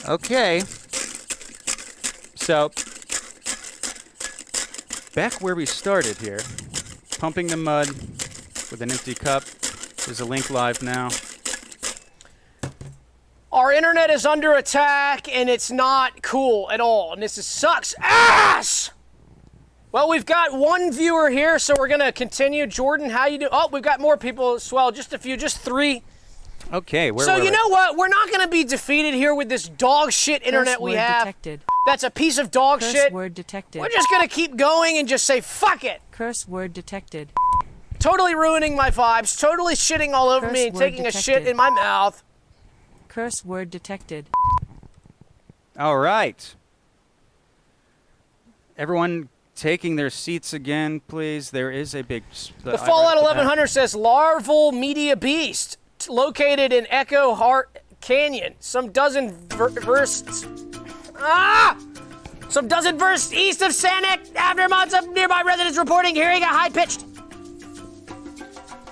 Okay. So, back where we started here, pumping the mud with an empty cup. There's a link live now. Our internet is under attack, and it's not cool at all. And this sucks ass! Well, we've got one viewer here, so we're going to continue. Jordan, how you do? Oh, we've got more people as well. Just a few, just 3. Okay, where So were you we? know what? We're not going to be defeated here with this dog shit internet we have. Detected. That's a piece of dog Curse shit. word detected. We're just going to keep going and just say, fuck it. Curse word detected. Totally ruining my vibes, totally shitting all over Curse me and word taking a detected. shit in my mouth. Curse word detected. All right. Everyone taking their seats again, please. There is a big... The Fallout 1100 says larval media beast located in Echo Heart Canyon, some dozen versts east of Sanic. After months of nearby residents reporting hearing a high-pitched.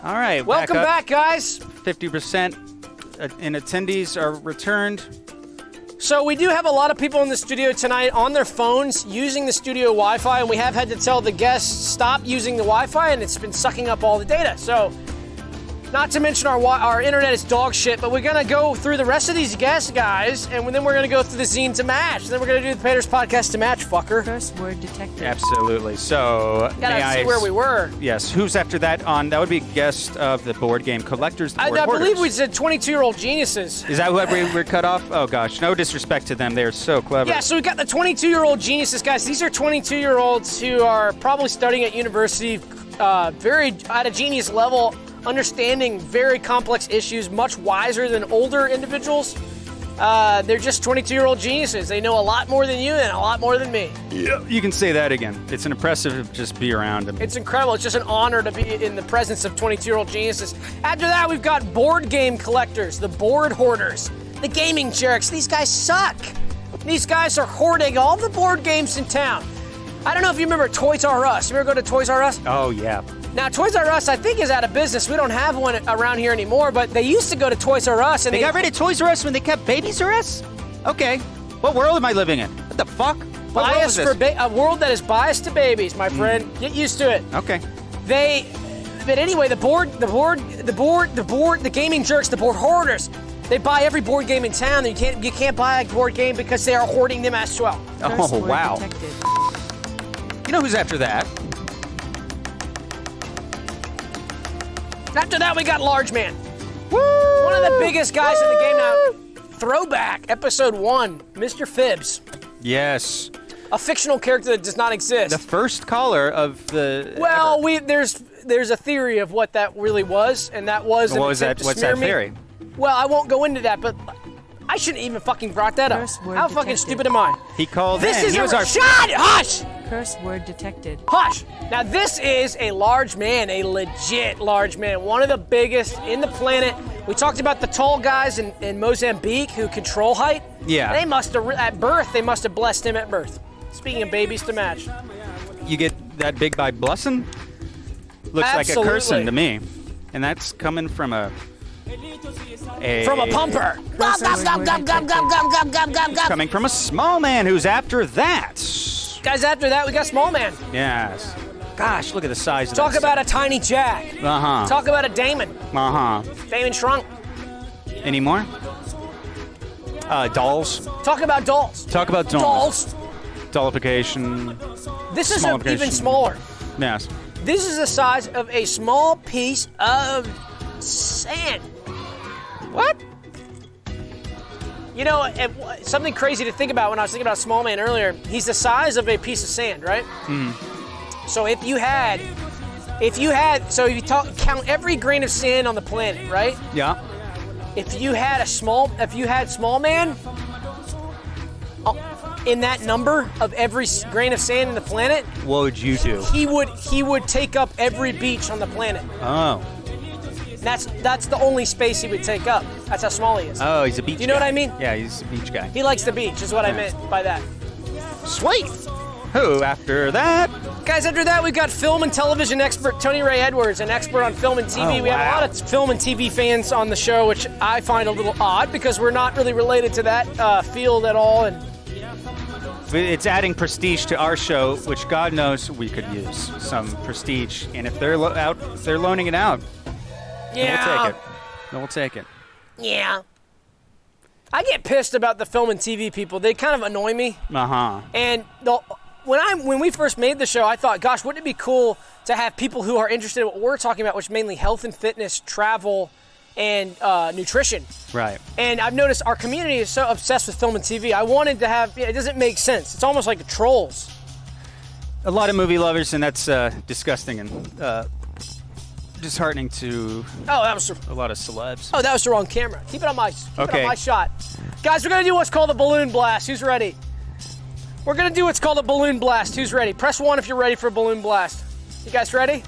All right, Welcome back, guys. 50% in attendees are returned. So we do have a lot of people in the studio tonight on their phones using the studio Wi-Fi, and we have had to tell the guests stop using the Wi-Fi, and it's been sucking up all the data. So, not to mention our internet is dog shit, but we're gonna go through the rest of these guests, guys, and then we're gonna go through the zine to match. And then we're gonna do the Paters podcast to match, fucker. Curse word detected. Absolutely. So, Gotta see where we were. Yes. Who's after that? That would be guest of the board game collectors. The I board believe hoarders. we said 22-year-old geniuses. Is that what we're cut off? Oh gosh, no disrespect to them. They're so clever. Yeah, so we got the 22-year-old geniuses, guys. These are 22-year-olds who are probably studying at university, very at a genius level, understanding very complex issues, much wiser than older individuals. They're just 22-year-old geniuses. They know a lot more than you and a lot more than me. Yeah, you can say that again. It's an impressive to just be around them. It's incredible. It's just an honor to be in the presence of 22-year-old geniuses. After that, we've got board game collectors, the board hoarders, the gaming jerks. These guys suck. These guys are hoarding all the board games in town. I don't know if you remember Toys R Us. You ever go to Toys R Us? Oh yeah. Now, Toys R Us, I think, is out of business. We don't have one around here anymore, but they used to go to Toys R Us. And They got rid of Toys R Us when they kept Babies R Us? Okay. What world am I living in? What the fuck? What world is bias for this? a world that is biased to babies, my friend. Get used to it. Okay. But anyway, the gaming jerks, the board hoarders, they buy every board game in town. And you can't buy a board game because they are hoarding them as well. Curse Oh word wow. detected. You know who's after that? After that, we got Large Man. One of the biggest guys in the game now. Throwback, episode 1, Mr. Phibbs. Yes. A fictional character that does not exist. The first caller of the. Well, ever. there's a theory of what that really was, and that was an What was attempt that? to What's smear that me. theory? Well, I won't go into that, but I shouldn't even fucking brought that up. Curse word How fucking detected. stupid am I? He called This in. is He was our. shut! Hush! Curse word detected. Hush! Now this is a large man, a legit large man, one of the biggest in the planet. We talked about the tall guys in Mozambique who control height. Yeah. They must have, at birth, they must have blessed him at birth. Speaking of babies to match. You get that big by blessing? Looks like a Absolutely. cursing to me. And that's coming from a pumper. Curse word detected. Coming from a small man who's after that. Guys, after that, we got Small Man. Yes. Gosh, look at the size of Talk that. about a tiny Jack. Uh-huh. Talk about a Damon. Uh-huh. Damon shrunk. Any more? Dolls. Talk about dolls. Talk about dolls. Dolls. Dollification. This is Smallification. even smaller. Yes. This is the size of a small piece of sand. What? You know, something crazy to think about when I was thinking about Small Man earlier, he's the size of a piece of sand, right? So if you count every grain of sand on the planet, right? Yeah. If you had Small Man in that number of every grain of sand in the planet, What would you do? he would take up every beach on the planet. Oh. That's the only space he would take up. That's how small he is. Oh, he's a beach guy. You know what I mean? Yeah, he's a beach guy. He likes the beach, is what I meant by that. Sweet. Who after that? Guys, after that, we've got film and television expert Tony Ray Edwards, an expert on film and TV. Oh, We have a wow. lot of film and TV fans on the show, which I find a little odd because we're not really related to that field at all. And It's adding prestige to our show, which God knows we could use some prestige. And if they're they're loaning it out, then we'll take it. Then we'll take it. Yeah. I get pissed about the film and TV people. They kind of annoy me. Uh-huh. And when we first made the show, I thought, gosh, wouldn't it be cool to have people who are interested in what we're talking about, which is mainly health and fitness, travel, and nutrition. Right. And I've noticed our community is so obsessed with film and TV. I wanted to have, it doesn't make sense. It's almost like the Trolls. A lot of movie lovers, and that's disgusting and disheartening to Oh, that was a lot of celebs. Oh, that was the wrong camera. Keep it on my Okay. shot. Guys, we're going to do what's called a balloon blast. Who's ready? We're going to do what's called a balloon blast. Who's ready? Press 1 if you're ready for a balloon blast. You guys ready?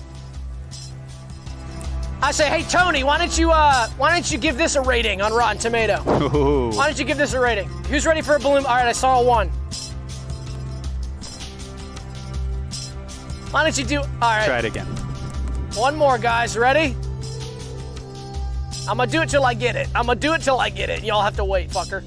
I say, hey, Tony, why don't you give this a rating on Rotten Tomato? Ooh. Why don't you give this a rating? Who's ready for a balloon? All right, I saw a 1. Why don't you do, all right. Try it again. One more, guys. Ready? I'm gonna do it till I get it. Y'all have to wait, fucker.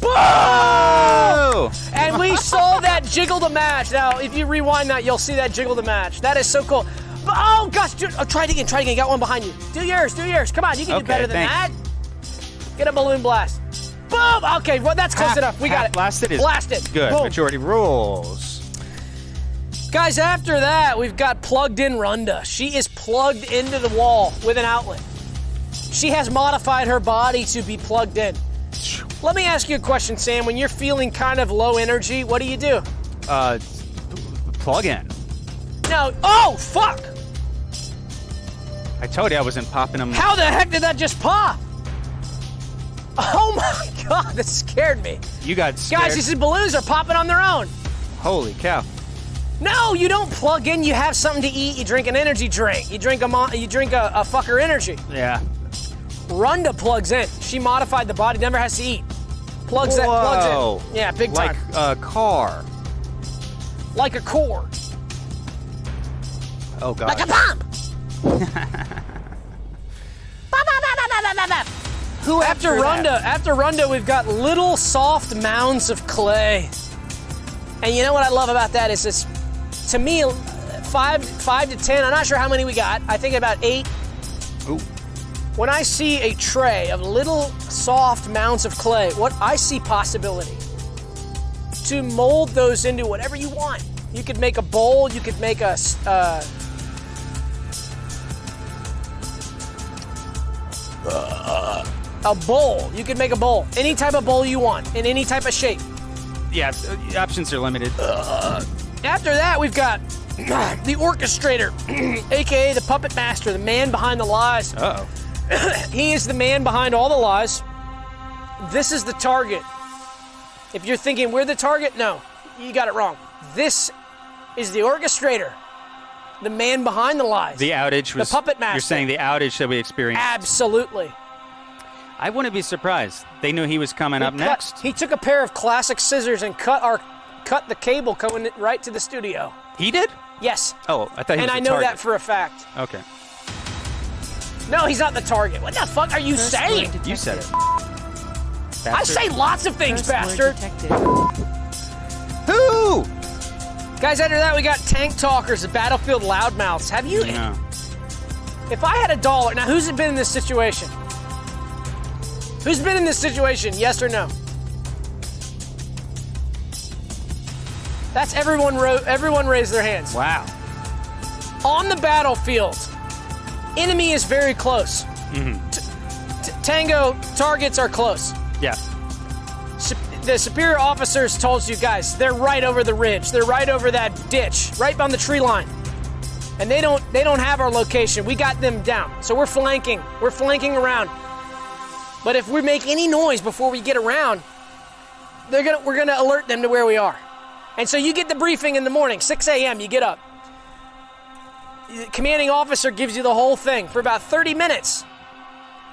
Boom! Oh! And we saw that jiggle the match. Now, if you rewind that, you'll see that jiggle the match. That is so cool. But, oh, gosh, dude. Oh, try it again. Got one behind you. Do yours. Come on, you can do better than that. Get a balloon blast. Boom! Okay, well, that's close enough. We got it. Blasted is Blasted. good. Boom. Majority rules. Guys, after that, we've got plugged in Rhonda. She is plugged into the wall with an outlet. She has modified her body to be plugged in. Let me ask you a question, Sam. When you're feeling kind of low energy, what do? Plug in. No. Oh, fuck! I told you I wasn't popping them. How the heck did that just pop? Oh my God, that scared me. You got scared. Guys, these balloons are popping on their own. Holy cow. No, you don't plug in. You have something to eat. You drink an energy drink. You drink a fucker energy. Yeah. Rhonda plugs in. She modified the body. Never has to eat. Plugs Whoa. in. Yeah, big time. Like a car. Like a core. Oh, God. Like a pump. After Rhonda, we've got little soft mounds of clay. And you know what I love about that is it's, to me, 5 to 10. I'm not sure how many we got. I think about 8. Ooh. When I see a tray of little soft mounds of clay, what I see possibility to mold those into whatever you want. You could make a bowl. You could make a bowl. You could make a bowl. Any type of bowl you want, in any type of shape. Yeah, options are limited. After that, we've got the orchestrator, a.k.a. the puppet master, the man behind the lies. Uh-oh. He is the man behind all the lies. This is the target. If you're thinking we're the target, no, you got it wrong. This is the orchestrator, the man behind the lies. The outage was... The puppet master. You're saying the outage that we experienced. Absolutely. I wouldn't be surprised. They knew he was coming up next. He took a pair of classic scissors and cut the cable coming right to the studio. He did? Yes. Oh, I thought he was And I the know target. that for a fact. Okay. No, he's not the target. What the fuck are you First saying? word detected. You said it. I say lots of things, First word bastard. detected. Who? Guys, after that, we got tank talkers, the battlefield loudmouths. Have you? No. If I had $1, now who's been in this situation? Who's been in this situation? Yes or no? That's everyone. Everyone raised their hands. Wow. On the battlefield, enemy is very close. Tango targets are close. Yeah. The superior officers told you guys they're right over the ridge. They're right over that ditch, right on the tree line. And they don't have our location. We got them down. So we're flanking. We're flanking around. But if we make any noise before we get around, we're gonna alert them to where we are. And so you get the briefing in the morning, 6 a.m. You get up. The commanding officer gives you the whole thing for about 30 minutes.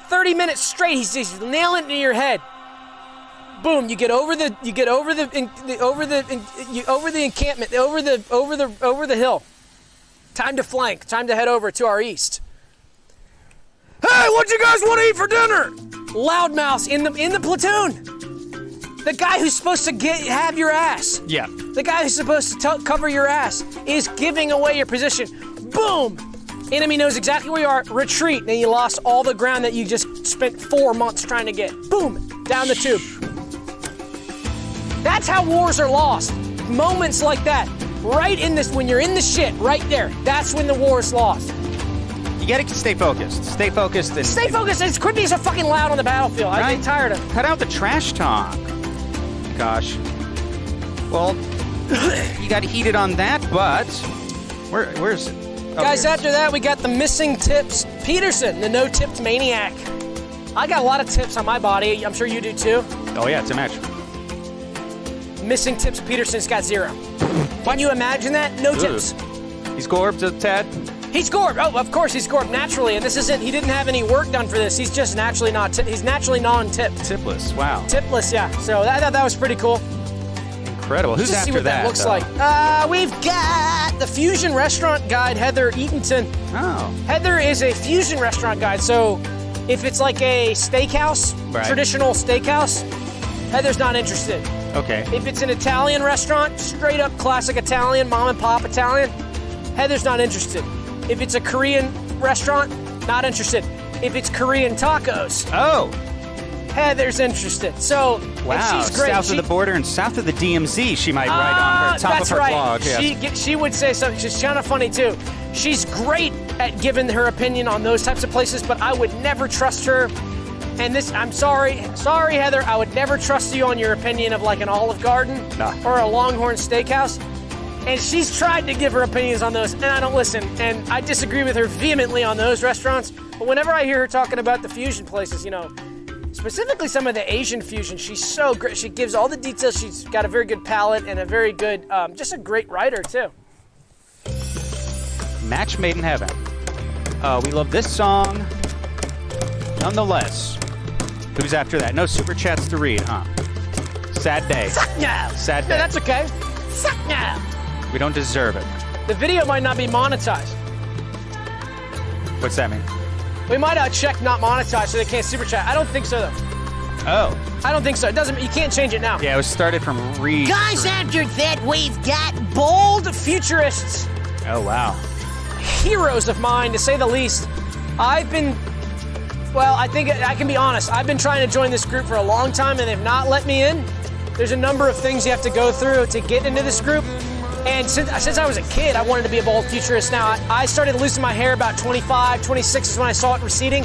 30 minutes straight. He's nailing it into your head. Boom! You get over the encampment, over the hill. Time to flank. Time to head over to our east. Hey, what you guys want to eat for dinner? Loudmouth in the platoon. The guy who's supposed to have your ass. Yeah. The guy who's supposed to cover your ass is giving away your position. Boom! Enemy knows exactly where you are. Retreat. And you lost all the ground that you just spent 4 months trying to get. Boom! Down the tube. That's how wars are lost. Moments like that. Right in this, when you're in the shit, right there. That's when the war is lost. You gotta stay focused. Stay focused. Stay focused. It's quit being so fucking loud on the battlefield. Right? I get tired of it. Cut out the trash talk. Gosh. Well, you got heated on that, but where's it? Oh, Guys, after that, we got the missing tips. Peterson, the no-tipped maniac. I got a lot of tips on my body. I'm sure you do too. Oh yeah, it's a match. Missing tips. Peterson's got 0. Can you imagine that? No tips. He's gorbed a tad. He's gorbed. Oh, of course he's gorbed naturally. And this isn't. He didn't have any work done for this. He's just naturally not. He's naturally non-tipped. Tipless. Wow. Tipless. Yeah. So I thought that was pretty cool. Incredible. Who's Just after see what that looks though? like. We've got the Fusion Restaurant Guide, Heather Eatonton. Oh. Heather is a fusion restaurant guide. So if it's like a steakhouse, Right. traditional steakhouse, Heather's not interested. Okay. If it's an Italian restaurant, straight up classic Italian, mom and pop Italian, Heather's not interested. If it's a Korean restaurant, not interested. If it's Korean tacos, Oh. Heather's interested. So, Wow. and she's great. South of the border and south of the DMZ, she might write on her top that's of her right. blog. Yes. She would say something. She's kind of funny too. She's great at giving her opinion on those types of places, but I would never trust her. And this, I'm sorry, Heather, I would never trust you on your opinion of like an Olive Garden Nah. or a Longhorn Steakhouse. And she's tried to give her opinions on those, and I don't listen. And I disagree with her vehemently on those restaurants. But whenever I hear her talking about the fusion places, specifically some of the Asian fusion, she's so great. She gives all the details. She's got a very good palate and a very good, just a great writer too. Match made in heaven. We love this song. Nonetheless, who's after that? No super chats to read, huh? Sad day. Suck now. Sad day. Yeah, that's okay. Suck now. We don't deserve it. The video might not be monetized. What's that mean? We might check not monetized so they can't super chat. I don't think so though. Oh. I don't think so. It doesn't. You can't change it now. Yeah, it was started from read. Guys, after that, we've got bold. Bold futurists, Oh, wow. heroes of mine to say the least. I think I can be honest. I've been trying to join this group for a long time and they've not let me in. There's a number of things you have to go through to get into this group. And since I was a kid, I wanted to be a bold futurist. Now, I started losing my hair about 25, 26 is when I saw it receding.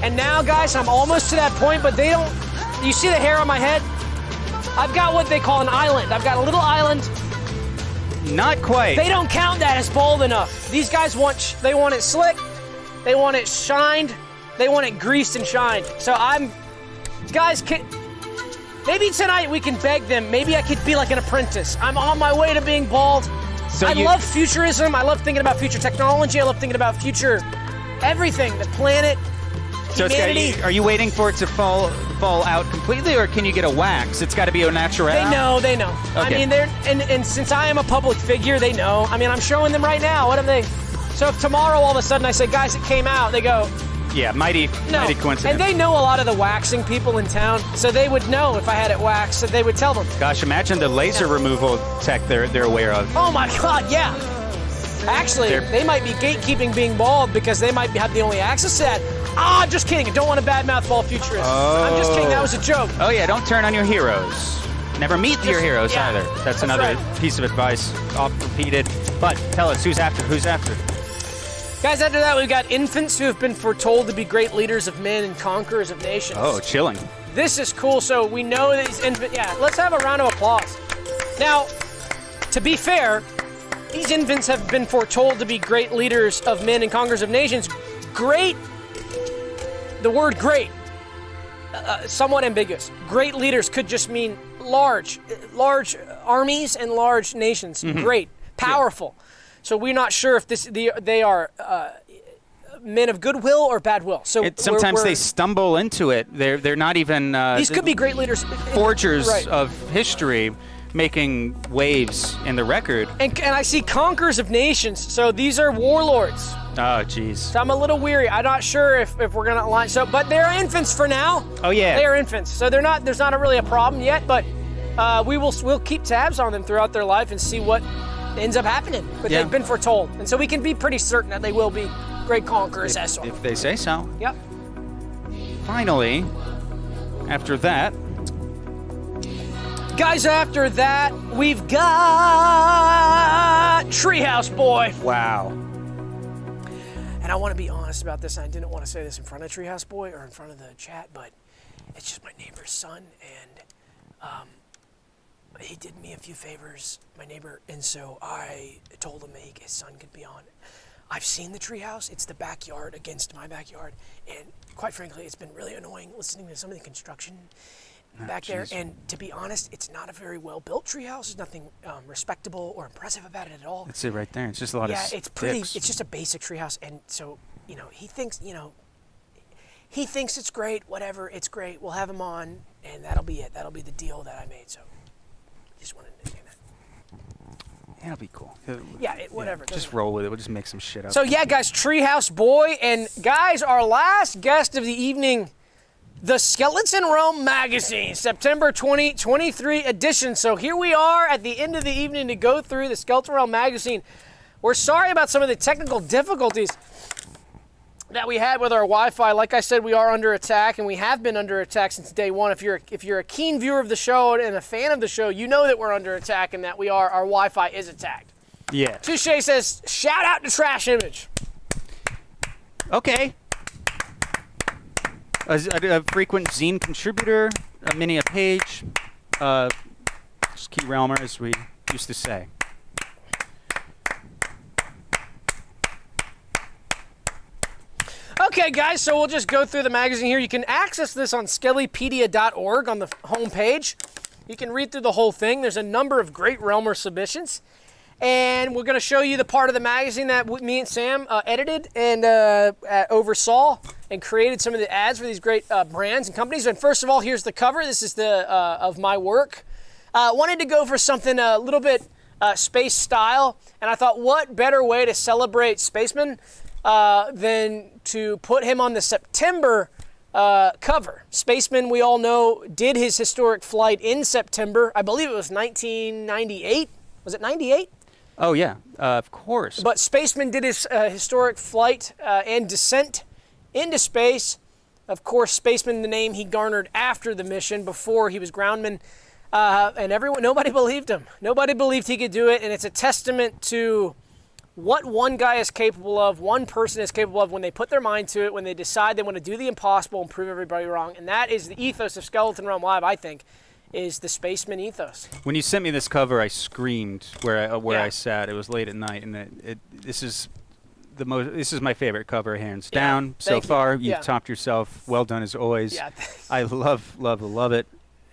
And now, guys, I'm almost to that point, but they don't... You see the hair on my head? I've got what they call an island. I've got a little island. Not quite. They don't count that as bold enough. These guys they want it slick, they want it shined, they want it greased and shined. So maybe tonight we can beg them. Maybe I could be like an apprentice. I'm on my way to being bald. I love futurism. I love thinking about future technology. I love thinking about future everything, the planet, humanity. Are you waiting for it to fall out completely, or can you get a wax? It's got to be au naturel. They know. Okay. I mean, and since I am a public figure, they know. I mean, I'm showing them right now. What have they? So if tomorrow all of a sudden I say, guys, it came out, they go, Yeah, mighty coincidence. And they know a lot of the waxing people in town, so they would know if I had it waxed, so they would tell them. Gosh, imagine the laser removal tech they're aware of. Oh my God, yeah. Actually, they might be gatekeeping being bald because they might have the only access to that. Just kidding. I don't want to badmouth bald futurists. I'm just kidding. That was a joke. Oh yeah, don't turn on your heroes. Never meet your heroes either. That's another piece of advice, oft repeated. But tell us, who's after? Guys, after that, we've got infants who have been foretold to be great leaders of men and conquerors of nations. Oh, chilling. This is cool. So we know that these infants, let's have a round of applause. Now, to be fair, these infants have been foretold to be great leaders of men and conquerors of nations. Great, the word great, somewhat ambiguous. Great leaders could just mean large armies and large nations. Mm-hmm. Great, powerful. Yeah. So we're not sure if they are men of goodwill or bad will. So sometimes they stumble into it. They're not even. These could be great leaders, forgers right. of history, making waves in the record. And I see conquerors of nations. So these are warlords. Oh, jeez. So I'm a little weary. I'm not sure if we're gonna align. So, but they're infants for now. Oh yeah. They are infants. So they're not. There's not really a problem yet. But we'll keep tabs on them throughout their life and see what ends up happening. But they've been foretold, and so we can be pretty certain that they will be great conquerors. If they say so. Yep. Finally, after that. Guys, after that, we've got Treehouse Boy. Wow. And I want to be honest about this. I didn't want to say this in front of Treehouse Boy or in front of the chat, but it's just my neighbor's son, and he did me a few favors, my neighbor, and so I told him that his son could be on. I've seen the treehouse. It's the backyard against my backyard, and quite frankly, it's been really annoying listening to some of the construction back there. And to be honest, it's not a very well-built treehouse. There's nothing respectable or impressive about it at all. That's it right there. It's just a lot of it's pretty. sticks. It's just a basic treehouse, and so he thinks it's great. Whatever, it's great. We'll have him on, and that'll be it. That'll be the deal that I made. So, just wanted to say that. It'll be cool. Yeah, whatever. Just roll with it. We'll just make some shit up. So yeah, guys, Treehouse Boy, and guys, our last guest of the evening. The Skeleton Realm Magazine, September 2023 edition. So here we are at the end of the evening to go through the Skeleton Realm Magazine. We're sorry about some of the technical difficulties that we had with our Wi-Fi. Like I said, we are under attack, and we have been under attack since day one. If you're a keen viewer of the show and a fan of the show, you know that we're under attack and that our Wi-Fi is attacked. Yeah. Touche says, shout out to Trash Image. Okay. A frequent zine contributor, a mini page, just key realmer, as we used to say. Okay, guys, so we'll just go through the magazine here. You can access this on skellypedia.org on the homepage. You can read through the whole thing. There's a number of great Realmer submissions. And we're going to show you the part of the magazine that me and Sam edited and oversaw and created some of the ads for these great brands and companies. And first of all, here's the cover. This is the of my work. Wanted to go for something a little bit space style. And I thought, what better way to celebrate Spaceman than to put him on the September cover. Spaceman, we all know, did his historic flight in September. I believe it was 1998. Was it 98? Oh, yeah, of course. But Spaceman did his historic flight and descent into space. Of course, Spaceman, the name he garnered after the mission, before he was groundman. And nobody believed him. Nobody believed he could do it, and it's a testament to what one guy is capable of, one person is capable of when they put their mind to it, when they decide they want to do the impossible and prove everybody wrong. And that is the ethos of Skeleton Realm Live, I think, is the Spaceman ethos. When you sent me this cover, I screamed where I sat. It was late at night, and this is my favorite cover, hands down. So far, you've topped yourself. Well done as always. Yeah, I love it.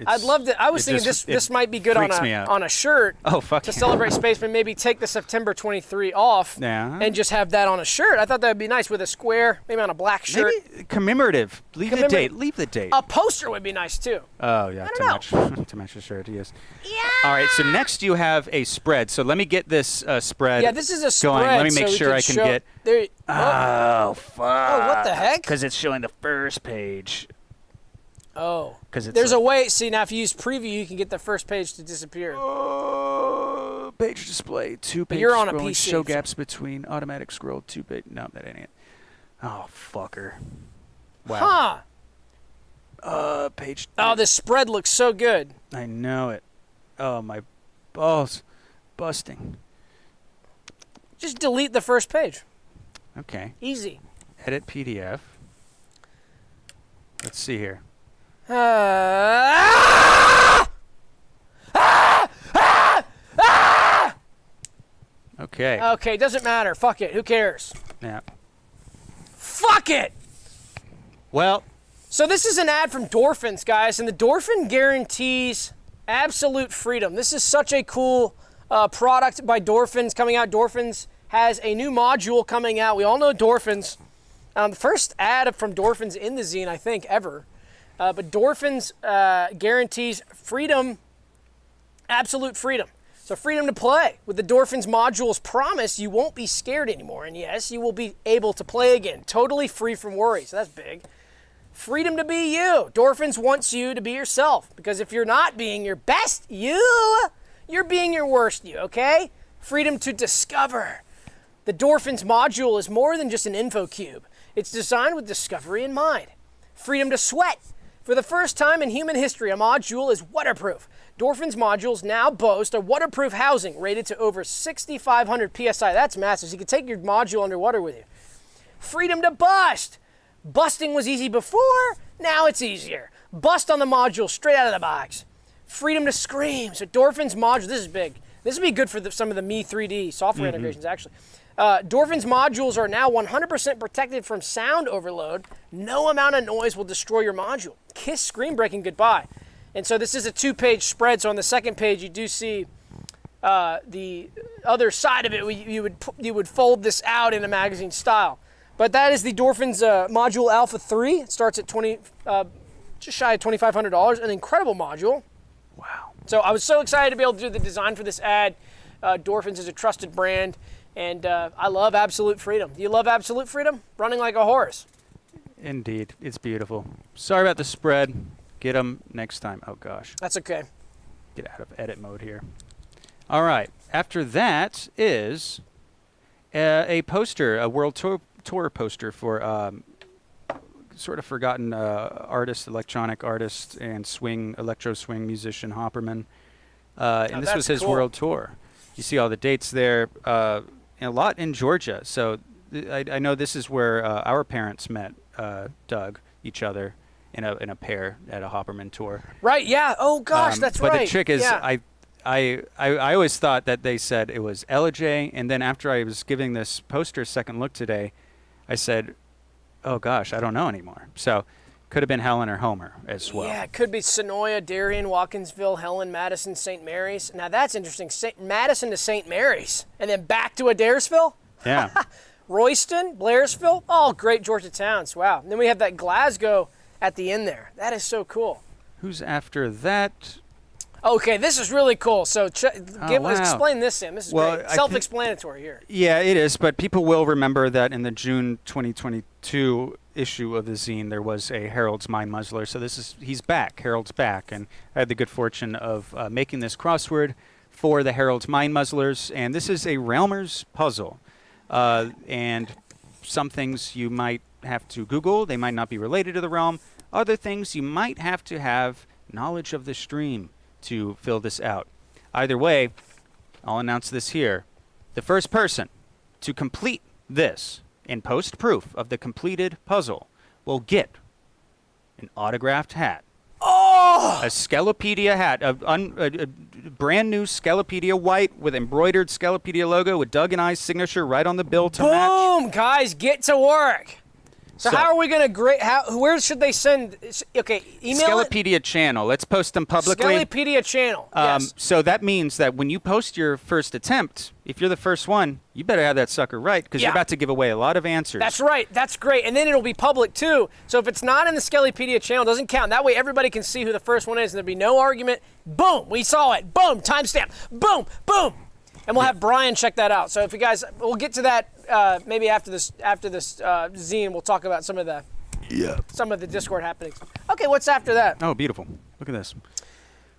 I'd love to. I was thinking this might be good on a shirt. Oh, fuck to celebrate Spaceman. Maybe take the September 23 off and just have that on a shirt. I thought that would be nice with a square, maybe on a black shirt. Maybe commemorative. Leave the date. A poster would be nice too. Oh yeah, to match the shirt. Yes. Yeah. All right. So next you have a spread. So let me get this spread. Yeah, this is a spread. Going. Let me make sure I can get. There. Oh fuck. Oh, what the heck? Because it's showing the first page. Oh, there's a way. See, now if you use preview, you can get the first page to disappear. Page display, 2 page. You're on a scrolling, PC. Show gaps between automatic scroll, 2 page. No, that ain't it. Oh, fucker. Wow. Huh. Page. Oh, this spread looks so good. I know it. Oh, my balls, busting. Just delete the first page. Okay. Easy. Edit PDF. Let's see here. Okay. Okay, doesn't matter. Fuck it. Who cares? Yeah. Fuck it! Well. So this is an ad from Dorphins, guys, and the Dorphin guarantees absolute freedom. This is such a cool product by Dorphins coming out. Dorphins has a new module coming out. We all know Dorphins. The first ad from Dorphins in the zine, I think, ever. But Dorphins guarantees freedom, absolute freedom. So freedom to play. With the Dorphins modules promise, you won't be scared anymore. And yes, you will be able to play again, totally free from worry. So that's big. Freedom to be you. Dorphins wants you to be yourself. Because if you're not being your best you, you're being your worst you, okay? Freedom to discover. The Dorphins module is more than just an info cube. It's designed with discovery in mind. Freedom to sweat. For the first time in human history, a module is waterproof. Dorphins modules now boast a waterproof housing rated to over 6,500 PSI. That's massive. So you can take your module underwater with you. Freedom to bust. Busting was easy before, now it's easier. Bust on the module straight out of the box. Freedom to scream. So Dorphins module, this is big. This would be good for some of the Me 3D software integrations, actually. Dorphins modules are now 100% protected from sound overload. No amount of noise will destroy your module. Kiss screen breaking goodbye. And so this is a 2-page spread. So on the second page, you do see the other side of it. You would fold this out in a magazine style. But that is the Dorphins module Alpha 3. It starts at just shy of $2,500. An incredible module. Wow. So I was so excited to be able to do the design for this ad. Dorphins is a trusted brand. And I love absolute freedom. Do you love absolute freedom? Running like a horse. Indeed. It's beautiful. Sorry about the spread. Get them next time. Oh, gosh. That's okay. Get out of edit mode here. All right. After that is a poster, a world tour poster for sort of forgotten artist, electronic artist, and electro swing musician Hopperman. And this was his world tour. You see all the dates there. A lot in Georgia. So I know this is where our parents met, Doug, each other in a pair at a Hopperman tour. Right. Yeah. Oh gosh, that's right. But the trick is, yeah. I always thought that they said it was Ella J, and then after I was giving this poster a second look today, I said, oh gosh, I don't know anymore. So could have been Helen or Homer as well. Yeah, it could be Sonoya, Darien, Watkinsville, Helen, Madison, St. Mary's. Now that's interesting. Madison to St. Mary's, and then back to Adairsville? Yeah. Royston, Blairsville, all great Georgia towns. Wow. And then we have that Glasgow at the end there. That is so cool. Who's after that? Okay, this is really cool. So explain this, Sam. This is great. Self-explanatory here. Yeah, it is, but people will remember that in the June 2022 issue of the zine, there was a Harold's Mind Muzzler. So he's back. Harold's back. And I had the good fortune of making this crossword for the Harold's Mind Muzzlers. And this is a Realmers puzzle. And some things you might have to Google. They might not be related to the realm. Other things you might have to have knowledge of the stream to fill this out. Either way, I'll announce this here. The first person to complete this and post proof of the completed puzzle will get an autographed hat. Oh! A Skelopedia hat, a brand new Skelopedia white with embroidered Skelopedia logo with Doug and I's signature right on the bill to match. Boom, guys, get to work. So how are we going to where should they send? Okay, email Skelopedia channel. Let's post them publicly. Skelopedia channel, yes. So that means that when you post your first attempt, if you're the first one, you better have that sucker right because you're about to give away a lot of answers. That's right. That's great. And then it'll be public, too. So if it's not in the Skelopedia channel, it doesn't count. That way everybody can see who the first one is, and there'll be no argument. Boom, we saw it. Boom, timestamp. Boom, boom. And we'll have Brian check that out. So if you guys, we'll get to that maybe after this zine. We'll talk about some of the Discord happenings. Okay, what's after that? Oh, beautiful! Look at this.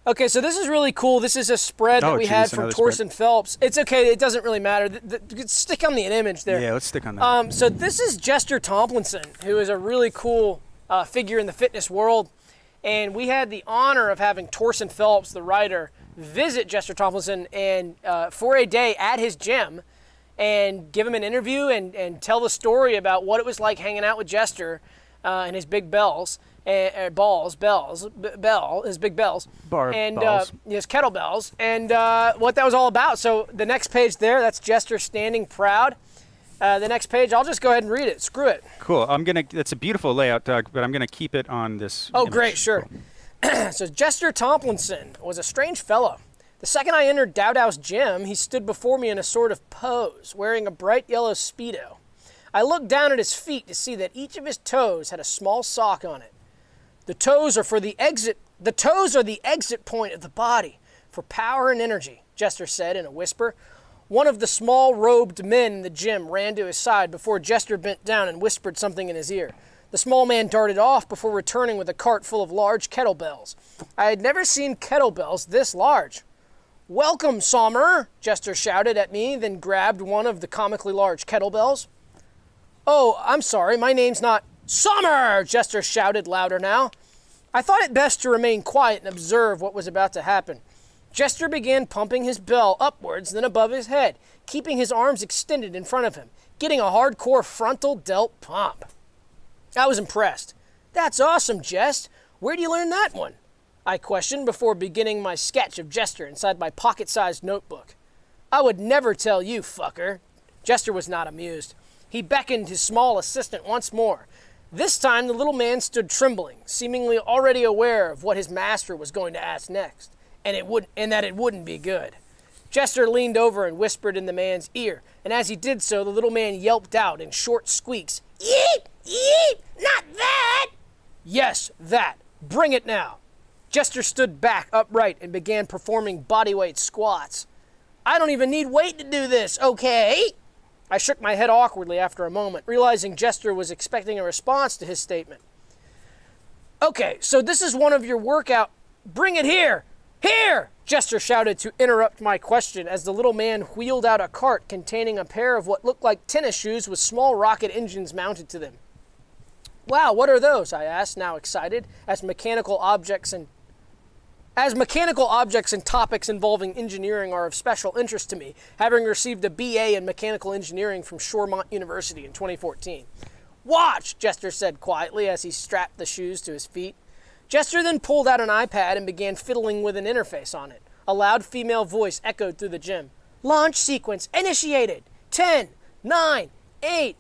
Okay, so this is really cool. This is a spread that we had from Torsten Phelps. It's okay. It doesn't really matter. Stick on the image there. Yeah, let's stick on that. So this is Jester Tomlinson, who is a really cool figure in the fitness world, and we had the honor of having Torsten Phelps, the writer, visit Jester Tomlinson and for a day at his gym and give him an interview and tell the story about what it was like hanging out with Jester and his big bells, his big bells, his kettlebells, and what that was all about. So the next page there, that's Jester standing proud. The next page, I'll just go ahead and read it. Screw it. Cool. That's a beautiful layout, Doug, but I'm gonna keep it on this. Oh, image. Great, sure. Cool. So Jester Tomlinson was a strange fellow. The second I entered Dowdow's gym, he stood before me in a sort of pose, wearing a bright yellow Speedo. I looked down at his feet to see that each of his toes had a small sock on it. The toes are the exit point of the body for power and energy, Jester said in a whisper. One of the small robed men in the gym ran to his side before Jester bent down and whispered something in his ear. The small man darted off before returning with a cart full of large kettlebells. I had never seen kettlebells this large. "Welcome, Sommer," Jester shouted at me, then grabbed one of the comically large kettlebells. "Oh, I'm sorry, my name's not Sommer," Jester shouted louder now. I thought it best to remain quiet and observe what was about to happen. Jester began pumping his bell upwards, then above his head, keeping his arms extended in front of him, getting a hardcore frontal delt pump. I was impressed. "That's awesome, Jest. Where do you learn that one?" I questioned before beginning my sketch of Jester inside my pocket-sized notebook. "I would never tell you, fucker." Jester was not amused. He beckoned his small assistant once more. This time the little man stood trembling, seemingly already aware of what his master was going to ask next, and that it wouldn't be good. Jester leaned over and whispered in the man's ear, and as he did so, the little man yelped out in short squeaks, "Yeet! Yeet! Not that!" "Yes, that. Bring it now." Jester stood back upright and began performing bodyweight squats. "I don't even need weight to do this, okay?" I shook my head awkwardly after a moment, realizing Jester was expecting a response to his statement. "Okay, so this is one of your workout... Bring it here! Here!" Jester shouted to interrupt my question as the little man wheeled out a cart containing a pair of what looked like tennis shoes with small rocket engines mounted to them. "Wow, what are those?" I asked, now excited, as mechanical objects and topics involving engineering are of special interest to me, having received a BA in mechanical engineering from Shoremont University in 2014. "Watch," Jester said quietly as he strapped the shoes to his feet. Jester then pulled out an iPad and began fiddling with an interface on it. A loud female voice echoed through the gym. "Launch sequence initiated. 10, 9, 8.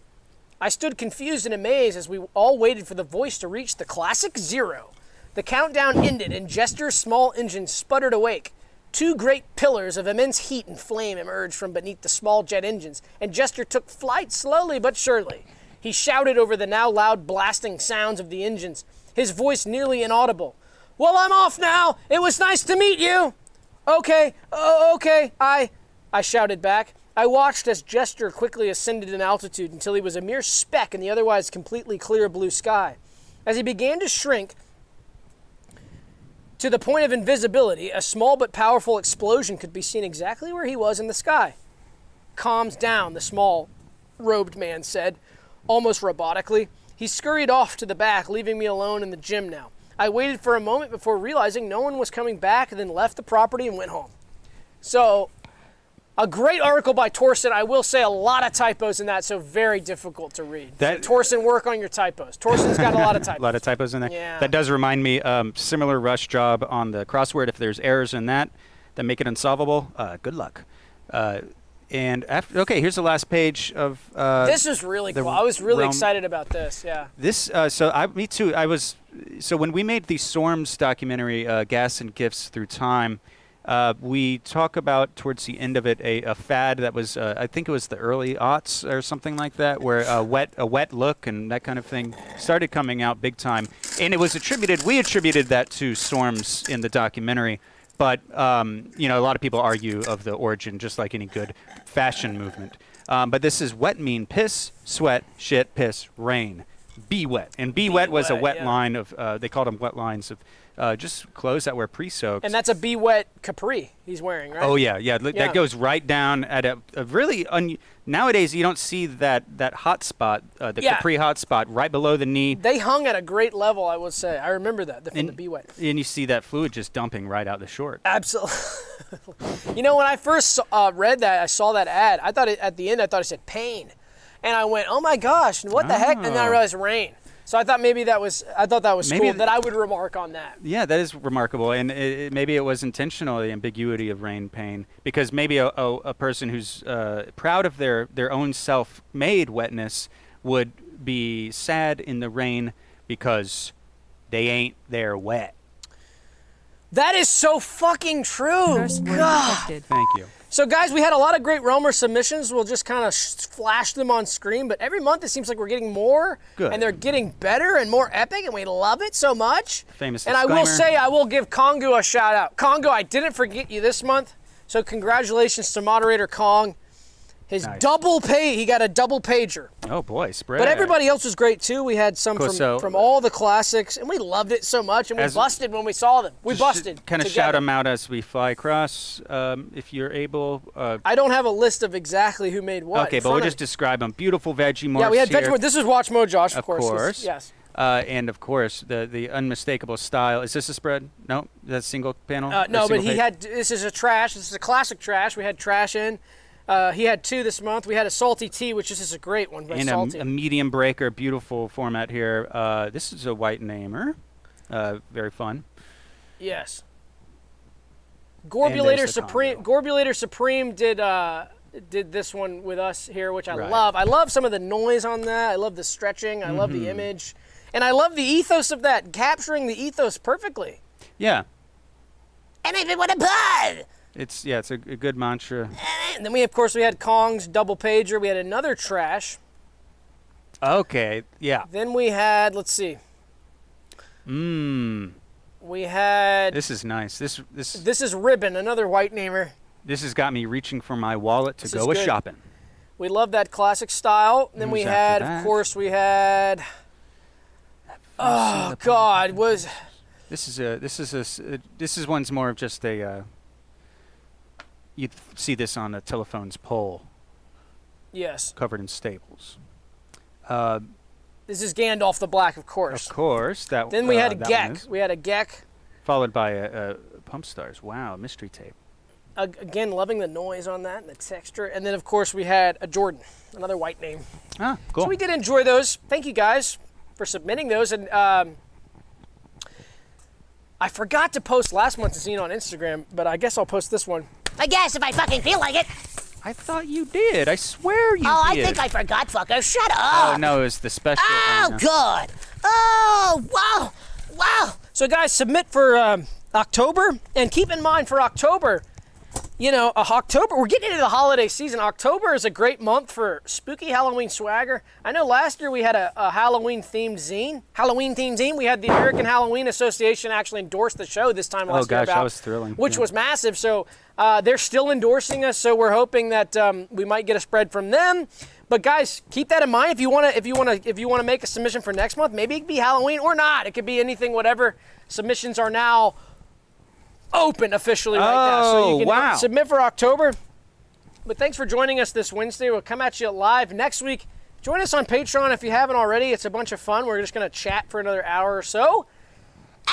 I stood confused and amazed as we all waited for the voice to reach the classic 0. The countdown ended and Jester's small engine sputtered awake. Two great pillars of immense heat and flame emerged from beneath the small jet engines, and Jester took flight slowly but surely. He shouted over the now loud blasting sounds of the engines, his voice nearly inaudible. "Well, I'm off now. It was nice to meet you." "Okay, okay, I shouted back. I watched as Jester quickly ascended in altitude until he was a mere speck in the otherwise completely clear blue sky. As he began to shrink to the point of invisibility, a small but powerful explosion could be seen exactly where he was in the sky. "Calms down," the small robed man said, almost robotically. He scurried off to the back, leaving me alone in the gym now. I waited for a moment before realizing no one was coming back, and then left the property and went home. So, a great article by Torsten. I will say a lot of typos in that, so very difficult to read. So Torsten, work on your typos. Torsten's got a lot of typos. A lot of typos in there. Yeah. That does remind me, similar rush job on the crossword. If there's errors in that make it unsolvable, good luck. Okay, here's the last page of. This is really cool. I was really excited about this. Yeah. This. Me too. So when we made the SORMS documentary, Gas and Gifts Through Time. We talk about towards the end of it a fad that was I think it was the early aughts or something like that, where a wet look and that kind of thing started coming out big time, and it was we attributed that to SORMS in the documentary, but a lot of people argue of the origin, just like any good fashion movement. But this is wet mean piss, sweat, shit, piss, rain. Be wet, and be wet was a wet line of they called them wet lines of. Just clothes that were pre-soaked. And that's a Be Wet capri he's wearing, right? Oh, yeah. That goes right down at a really... nowadays, you don't see that hot spot, capri hot spot, right below the knee. They hung at a great level, I would say. I remember that from the Be Wet. And you see that fluid just dumping right out the short. Absolutely. When I first read that, I saw that ad, at the end, I thought it said pain. And I went, oh, my gosh, what the heck? And then I realized rain. So I thought that was cool that I would remark on that. Yeah, that is remarkable, and maybe it was intentional, the ambiguity of rain pain, because maybe a person who's proud of their own self-made wetness would be sad in the rain because they ain't there wet. That is so fucking true. First word God. detected. Thank you. So guys, we had a lot of great Roamer submissions. We'll just kind of flash them on screen, but every month it seems like we're getting more. Good. And they're getting better and more epic, and we love it so much. Famous And I will disclaimer. say, I will give Kongu a shout out. Kongu, I didn't forget you this month, so congratulations to moderator Kong. His Nice. double pay, he got a double pager. Oh boy, spread. But everybody else was great too. We had some Cool, from, so- from all the classics, and we loved it so much, and we As- busted when we saw them. We busted. Kind of shout them out as we fly across, if you're able. I don't have a list of exactly who made what. Okay, in but we'll front of- just describe them. Beautiful veggie morphs Yeah, we had here. Vegemite. This is Watch Mo Josh, of Of course. course. Yes. And of course, the unmistakable style. Is this a spread? No, that's single panel. Or No, but single he page? had. This is a trash. This is a classic trash. We had trash in. He had 2 this month. We had a salty tea, which is a great one. But and salty. a medium breaker. Beautiful format here. This is a white namer. Very fun. Yes. And Gorbulator there's the Supreme. combo. Gorbulator Supreme did this one with us here, which I Right. love. I love some of the noise on that. I love the stretching. I love the image, and I love the ethos of that, capturing the ethos perfectly. Yeah, And even with a bud. it's a good mantra. And then we had Kong's double pager. We had another trash. Okay, yeah. Then we had, let's see. We had. This is nice. This This is Ribbon, another white namer. this has got me reaching for my wallet to This go is a good. shopping. We love that classic style. Then we Who's had, after of that? course, we had. Oh God, was This is one's more of just a. You'd see this on a telephone's pole, yes. covered in staples. This is Gandalf the Black, of course. Of course, that. Then we had a that one Gek. is. We had a Gek. Followed by a Pump Stars. Wow, mystery tape. Again, loving the noise on that and the texture. And then, of course, we had a Jordan, another white name. Ah, cool. So we did enjoy those. Thank you guys for submitting those. And I forgot to post last month's zine on Instagram, but I guess I'll post this one. I guess if I fucking feel like it. I thought you did. I swear you Oh, did. I think I forgot, fucker. Shut up. Oh no, it was the special. Oh, God. Oh, wow. Wow. So, guys, submit for October. And keep in mind, for October, you know, October, we're getting into the holiday season. October is a great month for spooky Halloween swagger. I know last year we had a Halloween-themed zine. We had the American Halloween Association actually endorse the show this time last year. gosh, that was thrilling. Which Yeah. was massive. So they're still endorsing us. So we're hoping that we might get a spread from them. But guys, keep that in mind. If you want to make a submission for next month, maybe it could be Halloween or not. It could be anything, whatever. Submissions are now open officially right now. So you can wow. submit for October. But thanks for joining us this Wednesday. We'll come at you live next week. Join us on Patreon if you haven't already. It's a bunch of fun. We're just going to chat for another hour or so.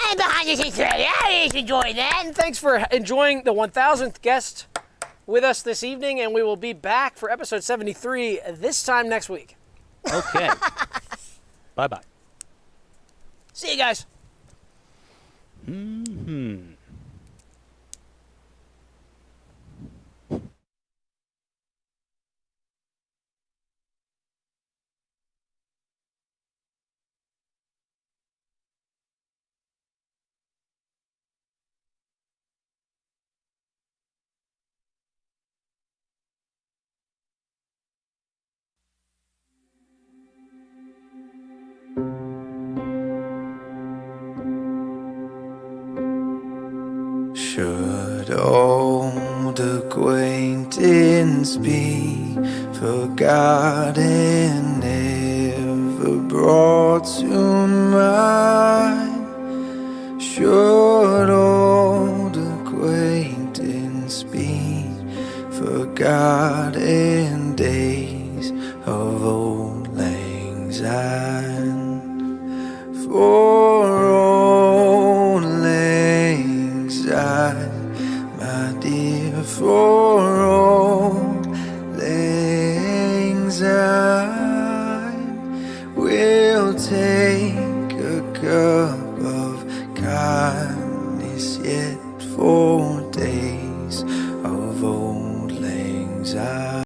And behind the scenes, yeah, you enjoy that. And thanks for enjoying the 1,000th guest with us this evening. And we will be back for episode 73 this time next week. Okay. Bye-bye. See you guys. Should old acquaintance be forgotten, never brought to mind? Should old acquaintance be forgotten, days of old lang syne? For old lang syne, my dear, for old lang syne, we'll take a cup of kindness yet